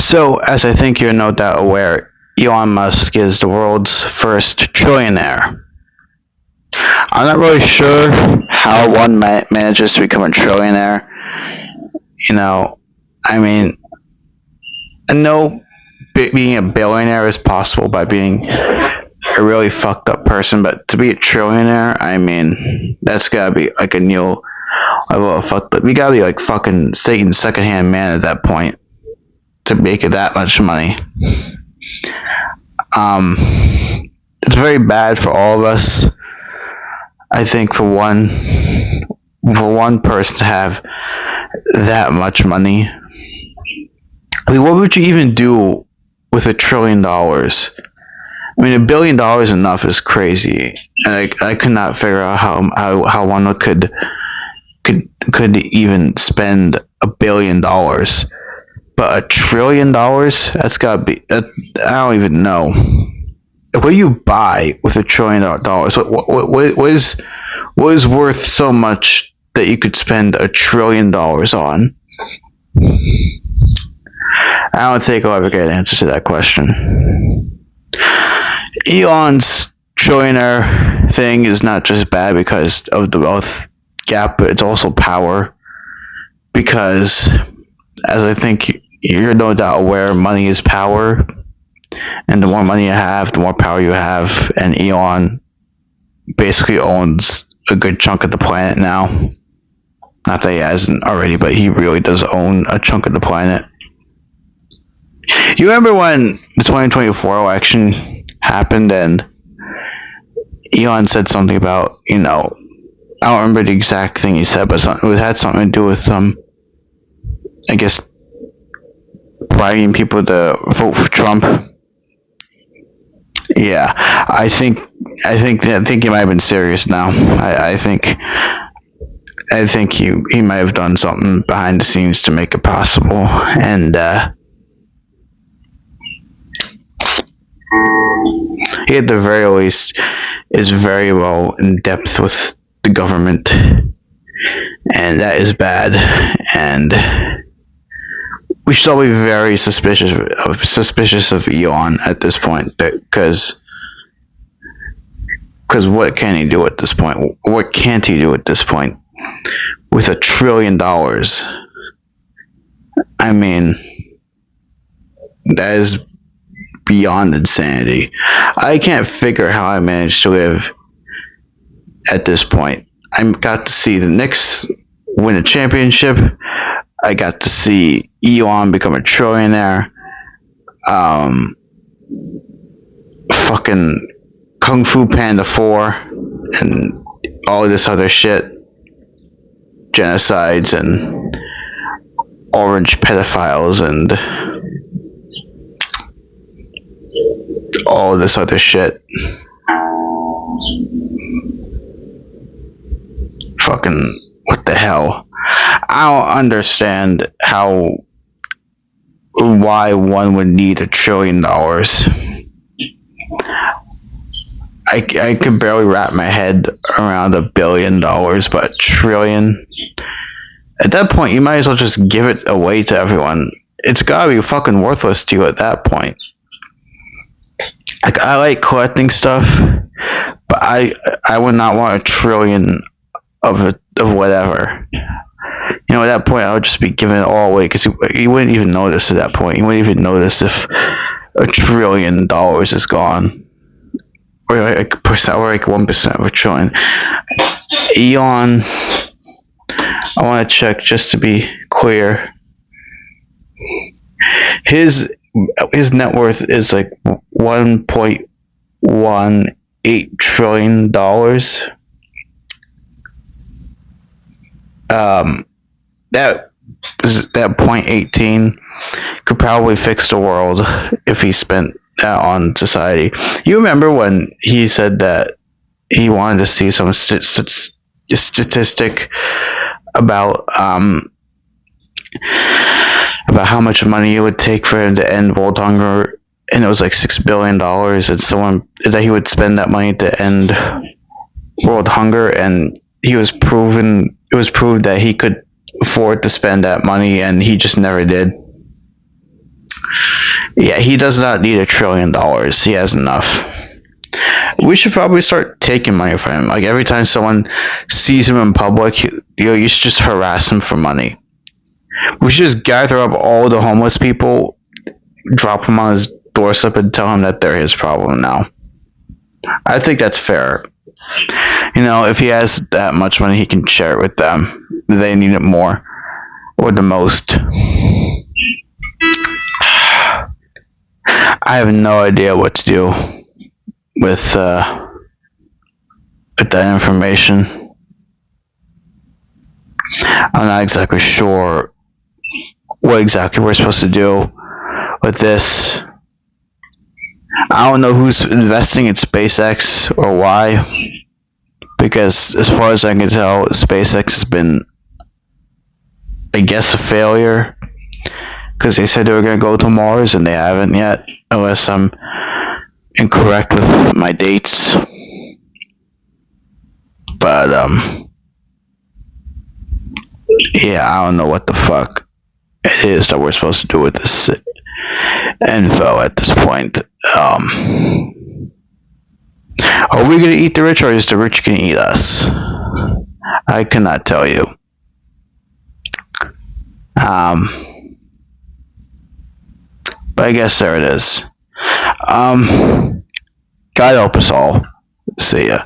So, as I think you're no doubt aware, Elon Musk is the world's first trillionaire. I'm not really sure how one manages to become a trillionaire. You know, I mean, I know being a billionaire is possible by being a really fucked up person, but to be a trillionaire, I mean, that's gotta be like a new level of fucked up. You gotta be like fucking Satan's secondhand man at that point to make it that much money. It's very bad for all of us. I think for one person to have that much money. I mean, what would you even do with $1 trillion? I mean, $1 billion enough is crazy, and I could not figure out how one could even spend $1 billion. But $1 trillion, that's gotta be. I don't even know. What do you buy with $1 trillion? What is worth so much that you could spend $1 trillion on? I don't think I'll ever get an answer to that question. Elon's trillionaire thing is not just bad because of the wealth gap, but it's also power. Because, as I think you're no doubt aware, money is power. And the more money you have, the more power you have. And Elon basically owns a good chunk of the planet now. Not that he hasn't already, but he really does own a chunk of the planet. You remember when the 2024 election happened and Elon said something about, I don't remember the exact thing he said, but it had something to do with, I guess, bribing people to vote for Trump. Yeah, I think he might have been serious now. I think he might have done something behind the scenes to make it possible, and he at the very least is very well in depth with the government, and that is bad, and we should all be very suspicious of Elon at this point, because what can he do at this point? What can't he do at this point with $1 trillion? I mean, that is beyond insanity. I can't figure how I managed to live at this point. I got to see the Knicks win a championship. I got to see Elon become a trillionaire. Fucking Kung Fu Panda 4 and all this other shit. Genocides and orange pedophiles and all this other shit. Fucking what the hell? I don't understand why one would need $1 trillion. I could barely wrap my head around $1 billion, but $1 trillion. At that point, you might as well just give it away to everyone. It's gotta be fucking worthless to you at that point. Like, I like collecting stuff, but I would not want $1 trillion of whatever. At that point, I would just be giving it all away, because you wouldn't even notice at that point. You wouldn't even notice if $1 trillion is gone. Or like 1% of $1 trillion. Elon, I want to check just to be clear. His net worth is like $1.18 trillion. That 0.18 could probably fix the world if he spent that on society. You remember when he said that he wanted to see some statistic about how much money it would take for him to end world hunger, and it was like $6 billion, and that he would spend that money to end world hunger, and it was proved that he could afford to spend that money, and he just never did. Yeah, he does not need $1 trillion. He has enough. We should probably start taking money from him. Like every time someone sees him in public, you should just harass him for money. We should just gather up all the homeless people, drop them on his doorstep, and tell him that they're his problem now. I think that's fair. If he has that much money, he can share it with them. They need it more or the most. I have no idea what to do with that information. I'm not exactly sure what exactly we're supposed to do with this. I don't know who's investing in SpaceX or why, because as far as I can tell, SpaceX has been, I guess, a failure, because they said they were going to go to Mars and they haven't yet, unless I'm incorrect with my dates. But yeah, I don't know what the fuck it is that we're supposed to do with this info at this point. Are we gonna eat the rich, or is the rich gonna eat us? I cannot tell you. But I guess there it is. God help us all. See ya.